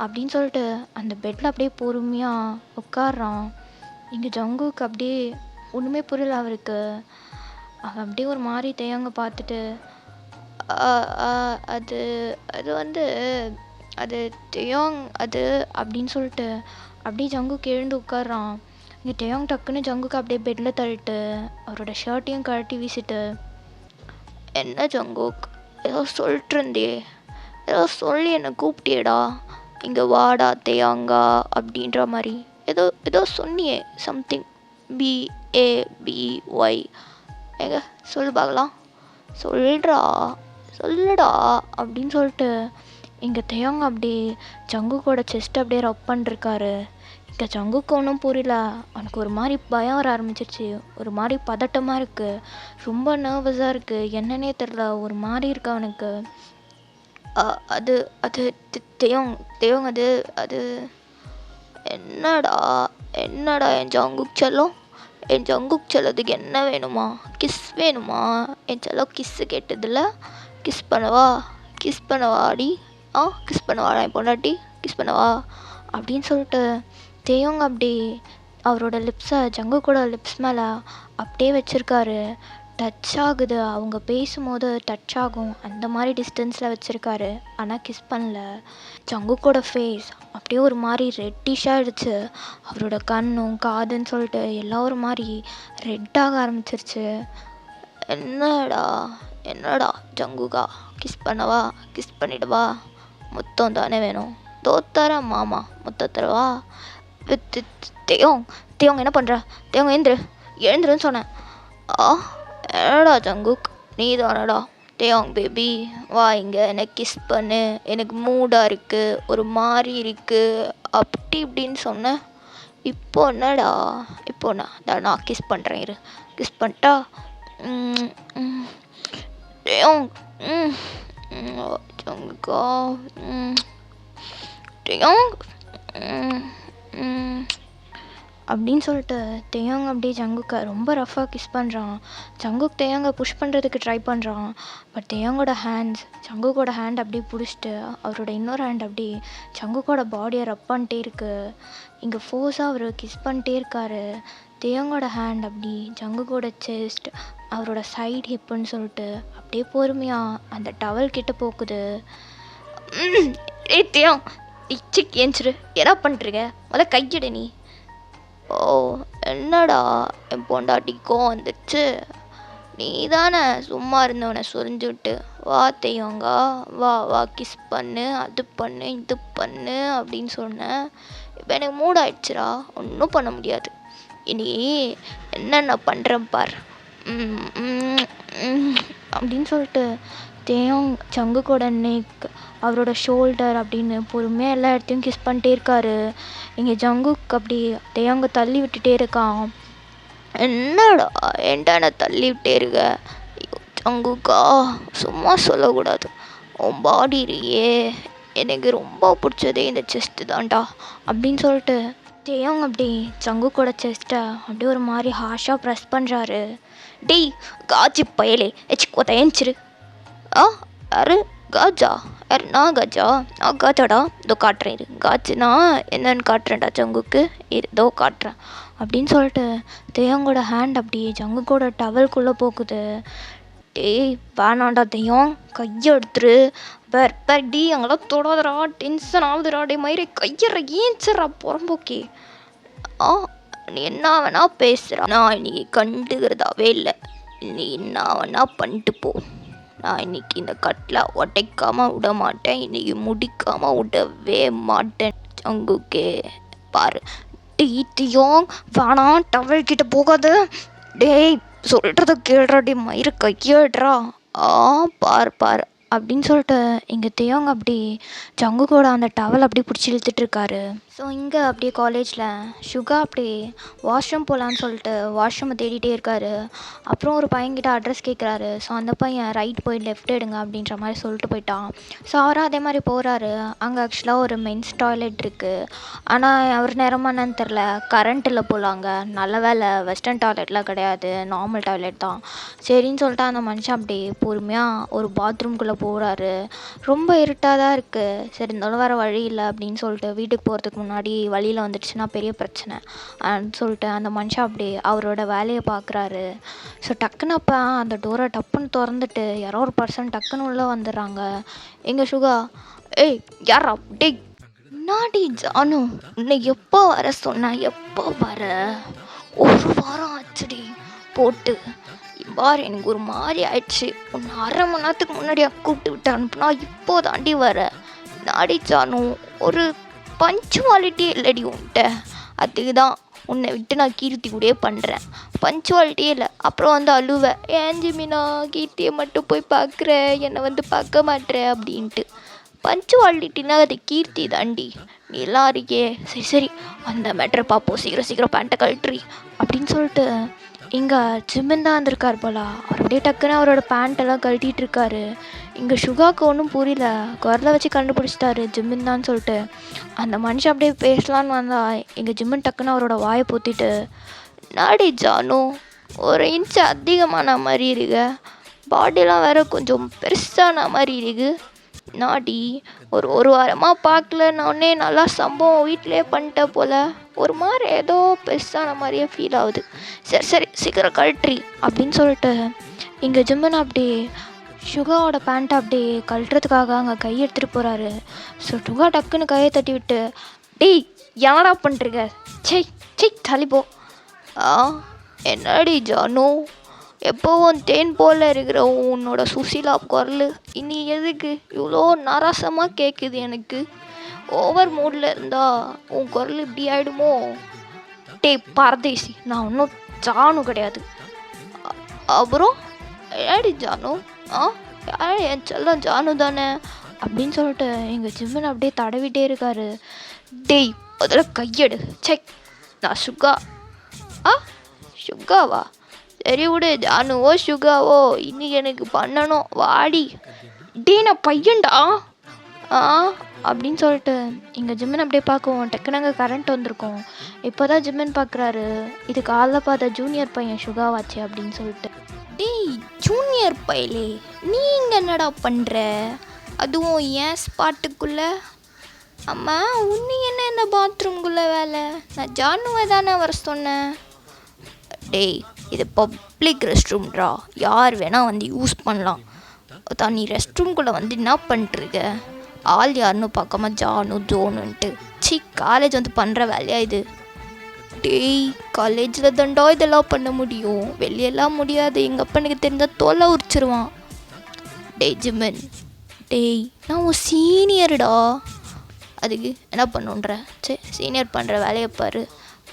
A: அப்படின்னு சொல்லிட்டு அந்த பெட்டில் அப்படியே பொறுமையாக உட்காடுறான். இங்கே ஜங்குக்கு அப்படியே ஒன்றுமே புரியல அவருக்கு. அவன் அப்படியே ஒரு மாதிரி தேயாங்க பார்த்துட்டு, அது அது வந்து அது தேயாங் அது அப்படின்னு சொல்லிட்டு அப்படியே ஜங்குக்கு எழுந்து உட்காடுறான். இங்கே தேயாங் டக்குன்னு ஜங்குக்கு அப்படியே பெட்டில் தள்ளிட்டு அவரோட ஷர்ட்டையும் கழட்டி வீசிட்டு, என்ன ஜங்குக் ஏதோ சொல்லிட்டு இருந்தியே, ஏதோ சொல்லி என்னை கூப்பிட்டியேடா, இங்கே வாடா தேயாங்கா அப்படின்ற மாதிரி ஏதோ ஏதோ சொன்னியே, சம்திங் BABY. எங்க சொல்லு பார்க்கலாம், சொல்கிறா சொல்லுடா அப்படின்னு சொல்லிட்டு இங்கே தேயாங்க அப்படியே ஜங்குக்கோட செஸ்ட் அப்படியே ரப் பண்ணிருக்காரு. இங்கே ஜங்குக்கு ஒன்றும் புரியல. அவனுக்கு ஒரு மாதிரி பயம் வர ஆரம்பிச்சிருச்சு. ஒரு மாதிரி பதட்டமாக இருக்குது, ரொம்ப நர்வஸாக இருக்குது, என்னன்னே தெரில, ஒரு மாதிரி இருக்கு அவனுக்கு. அது அது தேயோங் அது அது என்னடா என்னடா என் ஜங்குக் செல்லம், என் ஜங்குக் செல்லத்துக்கு என்ன வேணுமா? கிஸ் வேணுமா? என் செல்லம் கிஸ்ஸு கேட்டதில்ல, கிஸ் பண்ணவா? கிஸ் பண்ணவாடி? கிஸ் பண்ணவாடா என் பொண்டாட்டி, கிஸ் பண்ணவா அப்படின்னு சொல்லிட்டு தேயோங் அப்படி அவரோட லிப்ஸை ஜங்குக்கோட லிப்ஸ் மேலே அப்படியே வச்சுருக்காரு. டச் ஆகுது, அவங்க பேசும்போது டச் ஆகும், அந்த மாதிரி டிஸ்டன்ஸில் வச்சுருக்காரு. ஆனால் கிஸ் பண்ணல. ஜங்குக்கோட ஃபேஸ் அப்படியே ஒரு மாதிரி ரெட்டிஷாகிடுச்சு. அவரோட கண்ணும் காதுன்னு சொல்லிட்டு எல்லாம் ஒரு மாதிரி ரெட்டாக ஆரம்பிச்சிருச்சு. என்னடா என்னடா ஜங்குகா, கிஸ் பண்ணவா? கிஸ் பண்ணிடுவா? மொத்தம் தானே வேணும், தோத்தாரா மாமா மொத்தத்தரவா? வித் தேயோங் தேயோங் என்ன பண்ணுற? தேயோங் எழுந்துருன்னு சொன்னேன். என்னடா ஜங்குக், நீ தானடா தேயோங் பேபி, வா இங்கே எனக்கு கிஸ் பண்ணு, எனக்கு மூடாக இருக்குது, ஒரு மாதிரி இருக்குது அப்படி இப்படின்னு சொன்னேன். இப்போ என்னடா, இப்போ நான் கிஸ் பண்ணுறேன் இரு, கிஸ் பண்ணிட்டா. ம், ம். டேயோங். ம், ம். ஜங்குக்கா. ம். டேயோங். ம், ம். அப்படின்னு சொல்லிட்டு தேயாங் அப்படியே ஜங்குக்கை ரொம்ப ரஃப்பாக கிஸ் பண்ணுறான். ஜங்குக் தேயாங்கை புஷ் பண்ணுறதுக்கு ட்ரை பண்ணுறான். பட் தேயாங்கோட ஜங்குக்கோட ஹேண்ட் அப்படியே பிடிச்சிட்டு அவரோட இன்னொரு ஹேண்ட் அப்படி ஜங்குக்கோட பாடியை ரப் பண்ணிட்டே இருக்கு. இங்கே ஃபோர்ஸாக அவர் கிஸ் பண்ணிட்டே இருக்காரு. தேயாங்கோட ஹேண்ட் அப்படி ஜங்குக்கோட செஸ்ட், அவரோட சைடு ஹிப்புன்னு சொல்லிட்டு அப்படியே பொறுமையாக அந்த டவல் கிட்ட போக்குது. ஏய் தேயாங், சிக் ஏஞ்சிரு, என்ன பண்ணுறீங்க? முதல்ல கையிட நீ. ஓ என்னடா என் பொண்டாட்டிக்கும் வந்துடுச்சு. நீ தானே சும்மா இருந்தவனை சொரிஞ்சு விட்டு வா தேயாங்கா, வா வா கிஸ் பண்ணு, அது பண்ணு, இது பண்ணு அப்படின்னு சொன்னேன். இப்போ எனக்கு மூட் ஆயிடுச்சுடா, ஒன்றும் பண்ண முடியாது. இனி என்னென்ன பண்ணுறேன் பார் அப்படின்னு சொல்லிட்டு தேயாங் ஜங்குக்கோட நெக், அவரோட ஷோல்டர் அப்படின்னு பொறுமையாக எல்லா இடத்தையும் கிஸ் பண்ணிட்டே இருக்காரு. இங்கே ஜங்குக் அப்படி தேயாங்க தள்ளி விட்டுட்டே இருக்கான். என்னடா ஏன்டா தள்ளி விட்டே இருக்க? ஜங்குக்கா சும்மா சொல்லக்கூடாது. உன் பாடியிலேயே எனக்கு ரொம்ப பிடிச்சதே இந்த செஸ்ட்டு தான்டா அப்படின்னு சொல்லிட்டு தேயாங் அப்படி ஜங்குக்கோட செஸ்ட்டை அப்படியே ஒரு மாதிரி ஹார்ஷாக ப்ரெஸ் பண்ணுறாரு. டேய் காஜி பயலே, ஏஞ்சிரு. யாரு காஜா? யார்? நான் காஜா? நான் காஜாடா, இதோ காட்டுறேன் இரு. காஜுனா என்னன்னு காட்டுறேன்டா ஜங்குக்கு, இதோ காட்டுறேன் அப்படின்னு சொல்லிட்டு தேயாங்கோட ஹேண்ட் அப்படி ஜங்குக்கோட டவல்குள்ளே போக்குது. டேய் வேணாண்டா தேயாங், கையை எடுத்துரு. டி அங்கெல்லாம் தொடாதடா, டென்ஷன் ஆகுதுடா. டே மயிரை கையற ஏஞ்சிட்றா புறம்போக்கே. நீ என்ன வேணா பேசுகிறா, நான் இன்னைக்கு கண்டுக்கிறதாவே இல்லை. நீ என்ன வேணா பண்ணிட்டு போ. நான் இன்னைக்கு இந்த கட்டில் உடைக்காமல் விட மாட்டேன், இன்னைக்கு முடிக்காமல் விடவே மாட்டேன். ஜங்குக்கே பாரு. டீத்தியோங் வேணாம், டவல் கிட்ட போகாத. டேய் சொல்கிறத கேள்றா, டே மயிறு கையேடுறா. பார் பார் அப்படின்னு சொல்லிட்டு இங்கே தேயாங் அப்படி ஜங்குக்கோட அந்த டவல் அப்படி பிடிச்சி இழுத்துட்ருக்காரு. ஸோ இங்கே அப்படியே காலேஜில் சுகா அப்படி வாஷ்ரூம் போகலான்னு சொல்லிட்டு வாஷ்ரூமை தேடிட்டே இருக்காரு. அப்புறம் ஒரு பையன்கிட்ட அட்ரஸ் கேட்குறாரு. ஸோ அந்த பையன் ரைட் போய் லெஃப்ட் எடுங்க அப்படின்ற மாதிரி சொல்லிட்டு போயிட்டான். ஸோ அவரும் அதே மாதிரி போகிறாரு. அங்கே ஆக்சுவலாக ஒரு மென்ஸ் டாய்லெட் இருக்குது. ஆனால் அவர் நேரமானு தெரில, கரண்ட்டில் போகலாங்க. நல்ல வேலை வெஸ்டர்ன் டாய்லெட்லாம் கிடையாது, நார்மல் டாய்லெட் தான். சரின்னு சொல்லிட்டு அந்த மனுஷன் அப்படி பொறுமையாக ஒரு பாத்ரூம்குள்ளே போகிறாரு. ரொம்ப இருட்டாக தான் இருக்குது. சரி இருந்தாலும் வேறு வழி இல்லை அப்படின்னு சொல்லிட்டு வீட்டுக்கு போகிறதுக்கு முன்னாடி வழியில் வந்துடுச்சுன்னா பெரிய பிரச்சனை அப்படின்னு சொல்லிட்டு அந்த மனுஷன் அப்படி அவரோட வேலையை பார்க்குறாரு. ஸோ டக்குன்னு அப்போ அந்த டோரை டப்புன்னு திறந்துட்டு யாரோ ஒரு பர்சன் டக்குன்னு உள்ளே வந்துடுறாங்க. எங்கள் சுகா, ஏய் யாரா? டேய் நாடி ஜானு, உன்னை எப்போ வர சொன்ன? எப்போ வர? ஒரு வாரம் ஆச்சுடி போட்டு. பார் எனக்கு ஒரு மாதிரி ஆயிடுச்சு. உன்னை 1/2 மணி நேரத்துக்கு முன்னாடியா கூப்பிட்டு விட்டு அனுப்புனா இப்போ தாண்டி வர. நாடி ஜானு, ஒரு பஞ்சுவாலிட்டி இல்லடி உன்கிட்ட. அதுக்கு தான் உன்னை விட்டு நான் கீர்த்தி கூடயே பண்ணுறேன். பஞ்சுவாலிட்டியே இல்லை. அப்புறம் வந்து அழுவேன், ஏன் ஜிமினா கீர்த்தியை மட்டும் போய் பார்க்குற, என்னை வந்து பார்க்க மாட்டேற அப்படின்ட்டு. பஞ்சுவாலிட்டினா அது கீர்த்தி தாண்டி. நீ எல்லாம் இருக்கே. சரி சரி அந்த மேட்ரை பார்ப்போம், சீக்கிரம் சீக்கிரம் பேண்ட்டை கழட்டுறி அப்படின்னு சொல்லிட்டு இங்கே ஜிமின் தான் வந்திருக்கார் போல. அவர் அப்படியே டக்குன்னு அவரோட பேண்ட்டெல்லாம் கழட்டிகிட்டு இருக்காரு. இங்கே சுகாவுக்கு ஒன்றும் புரியல, குரலை வச்சு கண்டுபிடிச்சிட்டாரு ஜிமின் தான் சொல்லிட்டு. அந்த மனுஷன் அப்படியே பேசலான்னு வந்தா எங்கள் ஜிமின் டக்குன்னு அவரோட வாயை பொத்திட்டு, நாடி ஜானு ஒரு இன்ச்சு அதிகமான மாதிரி இருக்கு, பாடிலாம் வேற கொஞ்சம் பெருசான மாதிரி இருக்கு. நாடி ஒரு வாரமாக பார்க்கல, நான் உடனே நல்லா சம்பவம் வீட்டிலே பண்ணிட்டேன் போல். ஒரு மாதிரி ஏதோ பெருசான மாதிரியே ஃபீல் ஆகுது. சரி சரி சீக்கிரம் கழட்டுறி அப்படின்னு சொல்லிட்டு இங்கே ஜிம்மன் அப்படி சுகாவோட பேண்ட்டை அப்படி கழட்டுறதுக்காக அங்கே கை எடுத்துகிட்டு போகிறாரு. ஸோ சுகா டக்குன்னு கையை தட்டி விட்டு, டேய் என்னடா பண்ணுறீங்க? சை தள்ளிப்போ. என்னடி ஜானு, எப்போவும் தேன் போல் இருக்கிற உன்னோட சுசீலா குரல் இனி எதுக்கு இவ்வளோ நரசமாக கேட்குது எனக்கு? ஓவர் மூடில் இருந்தா உன் குரல் இப்படி ஆகிடுமோ? டே பரதேசி, நான் ஒன்றும் ஜானு கிடையாது. அப்புறம் ஏடி ஜானு? என் செல்லம் ஜானு தானே அப்படின்னு சொல்லிட்டு எங்கள் ஜிம்மன் அப்படியே தடவிட்டே இருக்காரு. டேய் அதில் கையெடு. செக், நான் சுகா. சுகாவா? சரி விடு ஜானுவோ சுகாவோ இன்னைக்கு எனக்கு பண்ணணும் வாடி. டே நான் பையன்டா ஆ அப்படின்னு சொல்லிட்டு இங்கே ஜிம்மன் அப்படியே பார்க்குவோம். டக்குனு அங்கே கரண்ட் வந்திருக்கோம். இப்போ தான் ஜிம்மன் பார்க்குறாரு, இது காலைல பார்த்த ஜூனியர் பையன் சுகாவாச்சு அப்படின்னு சொல்லிட்டு. டேய் ஜூனியர் பையலே, நீங்கள் என்னடா பண்ணுற, அதுவும் ஏன் ஸ்பாட்டுக்குள்ளே? அம்மா உன்னை என்ன இந்த பாத்ரூம்குள்ளே வேலை? நான் ஜானுவை தானே வர சொன்னேன். டேய் இது பப்ளிக் ரெஸ்ட் ரூம்ரா, யார் வேணால் வந்து யூஸ் பண்ணலாம். தான் நீ ரெஸ்ட் ரூம்குள்ளே வந்து என்ன பண்ணிட்டுருக்க? ஆள் யாருன்னு பார்க்காம ஜானு ஜோனுன்ட்டு. சி காலேஜ் வந்து பண்ணுற வேலையா இது? டேய் காலேஜில் தண்டா இதெல்லாம் பண்ண முடியும், வெளியெல்லாம் முடியாது. எங்கள் அப்பனுக்கு தெரிஞ்சால் தொலை உரிச்சிருவான். டேய் ஜிம்மன், டேய் நான் உன் சீனியர்டா, அதுக்கு என்ன பண்ணுன்ற? சரி சீனியர் பண்ணுற வேலையை பாரு.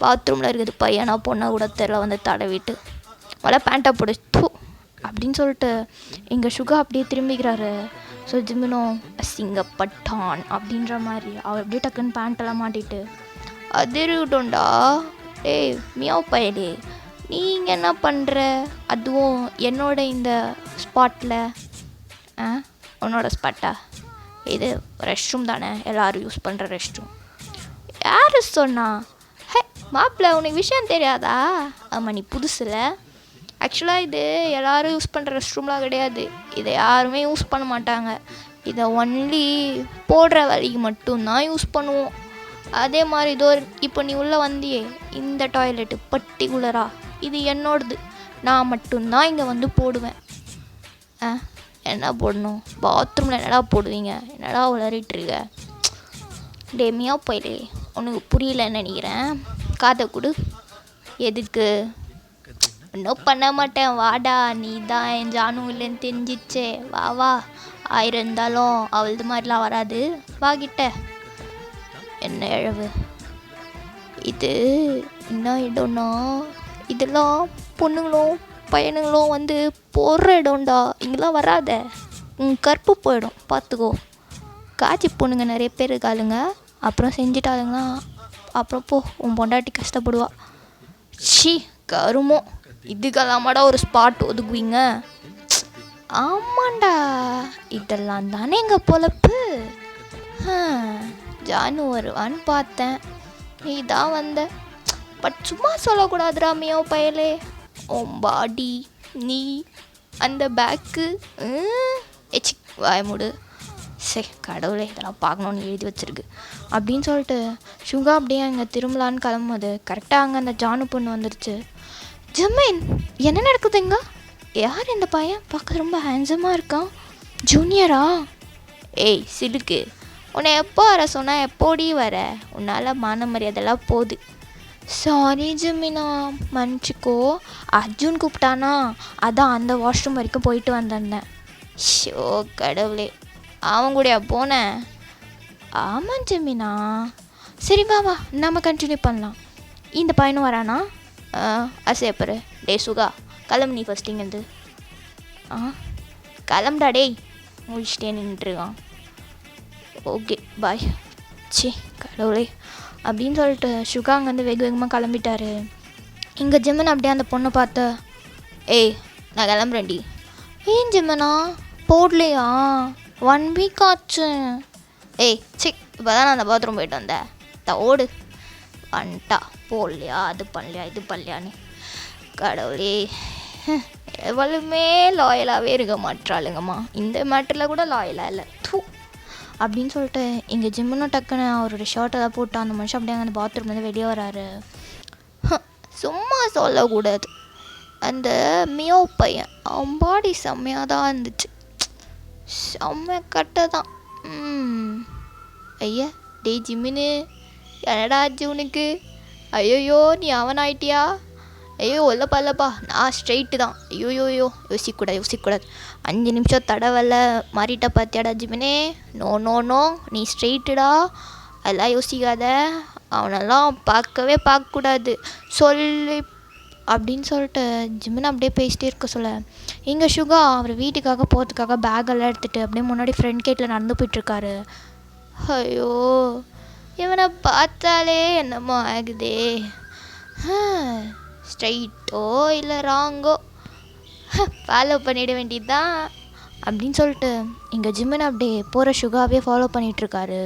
A: பாத்ரூமில் இருக்குது பையனா பொண்ணா கூட தெரியல வந்து தடவிட்டு வலை பேண்ட்டை போடு தூ அப்படின்னு சொல்லிட்டு எங்கள் சுகா அப்படியே திரும்பிக்கிறாரு. ஸோ ஜிம்மினும் அசிங்கப்பட்டான் அப்படின்ற மாதிரி அவர் அப்படியே டக்குன்னு பேண்ட்டெல்லாம் மாட்டிட்டு அதிருட்டோண்டா. டேய் மியாவ் பயலே, நீங்கள் என்ன பண்ணுற, அதுவும் என்னோட இந்த ஸ்பாட்டில்? உன்னோட ஸ்பாட்டா? இது ரெஸ்ட் ரூம் தானே, எல்லோரும் யூஸ் பண்ணுற ரெஸ்ட் ரூம். யார் சொன்னா? ஹே மாப்பிள்ள உனக்கு விஷயம் தெரியாதா? ஆமாம் நீ புதுசில். ஆக்சுவலாக இது எல்லோரும் யூஸ் பண்ணுற ரெஸ்ட் ரூம்லாம் கிடையாது, இதை யாருமே யூஸ் பண்ண மாட்டாங்க. இதை ஒன்லி போடுற வேலைக்கு மட்டும்தான் யூஸ் பண்ணுவோம். அதே மாதிரி இதோ இப்போ நீ உள்ளே வந்தியே இந்த டாய்லெட்டு பர்டிகுலராக இது என்னோடது, நான் மட்டும்தான் இங்கே வந்து போடுவேன். என்ன போடணும்? பாத்ரூமில் என்னடா போடுவீங்க? என்னடா உளறிட்டுருக்க? டேமியா போயிலே, உனக்கு புரியலன்னு நினைக்கிறேன், காதை கொடு. எதுக்கு? ஒன்றும் பண்ண மாட்டேன் வாடா, நீ தான் என் ஜானு இல்லைன்னு தெரிஞ்சிச்சே, வா வா. ஆயிரம் இருந்தாலும் அவளது மாதிரிலாம் வராது, வாங்கிட்ட. என்ன இழவு இது? என்ன இடம்னா இதெல்லாம் பொண்ணுங்களும் பையனுங்களும் வந்து போடுற இடம்டா, இங்கெல்லாம் வராத, கற்பு போயிடும் பார்த்துக்கோ. காட்சி பொண்ணுங்க நிறைய பேர் இருக்காளுங்க, அப்புறம் செஞ்சுட்டாளுங்களா அப்புறம் போ உன் பொண்டாட்டி கஷ்டப்படுவா. ஷி கருமோ, இதுக்கெல்லாமாடா ஒரு ஸ்பாட் ஒதுக்குவீங்க? ஆமாண்டா, இதெல்லாம் தானே எங்கள் பொழப்பு. ஜானு வருவான்னு பார்த்தேன், நீ தான் வந்த. பட் சும்மா சொல்லக்கூடாதுடா மியோ பயலே, உன் பாடி, நீ, அந்த பேக்கு. எச்சி வாய மூடு. சரி கடவுளே, இதெல்லாம் பார்க்கணுன்னு எழுதி வச்சிருக்கு அப்படின்னு சொல்லிட்டு சுகா அப்படியே அங்கே திரும்பலான்னு கிளம்பும்போது கரெக்டாக அங்கே அந்த ஜானு பொண்ணு வந்துடுச்சு. ஜமீன் என்ன நடக்குதுங்க? யார் இந்த பையன்? பார்க்க ரொம்ப ஹேண்ட்ஸமாக இருக்கான். ஜூனியரா? ஏய் சிலுக்கு, உன்னை எப்போ வர சொன்னால் எப்போடி வர? உன்னால் மான மரியாதைலாம் போகுது. சாரி ஜமீனா, மன்னிச்சிக்கோ. அர்ஜுன் கூப்பிட்டானா, அதான் அந்த வாஷ்ரூம் வரைக்கும் போயிட்டு வந்திருந்தேன். ஷோ கடவுளே, அவன் கூடயா போனேன்? ஆமாம் ஜமீனா. சரி வா வா நம்ம கண்டினியூ பண்ணலாம். இந்த பையனும் வரானா? அசையப்பரு. டே சுகா கிளம்பு நீ ஃபஸ்ட் இங்கேருந்து. கிளம்புடா டேய், முடிச்சுட்டே நின்றுருக்கான். Okay bye. சி கடவுளே அப்படின்னு சொல்லிட்டு சுகா அங்கேருந்து வெகு வேகமாக கிளம்பிட்டாரு. இங்கே ஜிம்மன் அப்படியே அந்த பொண்ணை பார்த்து, ஏய் நான் கிளம்புறேன்டி. ஏன் ஜிம்மனா போடலையா? 1 வீக் ஆச்சு. ஏய் சி இப்போ தான் நான் அந்த பாத்ரூம் போயிட்டு வந்தேன், ஓடு வந்துட்டா. போடலையா, அது பண்ணலையா, இது பண்ணலையான்னு. கடவுளே, எவ்வளவுமே லாயலாகவே இருக்க மாட்டாளுங்கம்மா, இந்த மேட்டரில் கூட லாயலாக இல்லை தூ அப்படின்னு சொல்லிட்டு இங்கே ஜிம்முன்னு டக்குன்னு அவரோட ஷர்ட்டெல்லாம் போட்டு அந்த மனுஷன் அப்படியே அந்த பாத்ரூம்லேருந்து வெளியே வராரு. சும்மா சொல்லக்கூடாது, அந்த மியோ பையன் அவன் பாடி செம்மையாக தான் இருந்துச்சு, செம்ம கட்டை தான். ஐயா டே ஜிம்மின்னு என்னடா ஆச்சு உனக்கு? ஐயோயோ நீ அவன் ஆயிட்டியா? ஐயோ இல்லைப்பா நான் ஸ்ட்ரெயிட்டு தான். ஐயோயோயோ யோசிக்கக்கூடாது 5 நிமிஷம் தடவல மாறிட்ட பார்த்தியாடா ஜிமினே? நோ நோ நோ, நீ ஸ்ட்ரெயிட்டுடா, அதெல்லாம் யோசிக்காத, அவனெல்லாம் பார்க்கக்கூடாது சொல்லி அப்படின்னு சொல்லிட்டு ஜிமின் அப்படியே பேசிட்டே இருக்க சொல்ல இங்கே சுகா அவர் வீட்டுக்காக போகிறதுக்காக பேக்கெல்லாம் எடுத்துகிட்டு அப்படியே முன்னாடி ஃப்ரண்ட் கேட்டில் நடந்து போயிட்டுருக்காரு. ஐயோ இவனை பார்த்தாலே என்னமோ ஆகுதே. ஸ்ட்ரைட்டோ இல்லை ராங்கோ ஃபாலோ பண்ணிட வேண்டியது தான் அப்படின்னு சொல்லிட்டு இங்கே ஜிம்மின் அப்படியே போகிற சுகாவே ஃபாலோ பண்ணிகிட்ருக்காரு.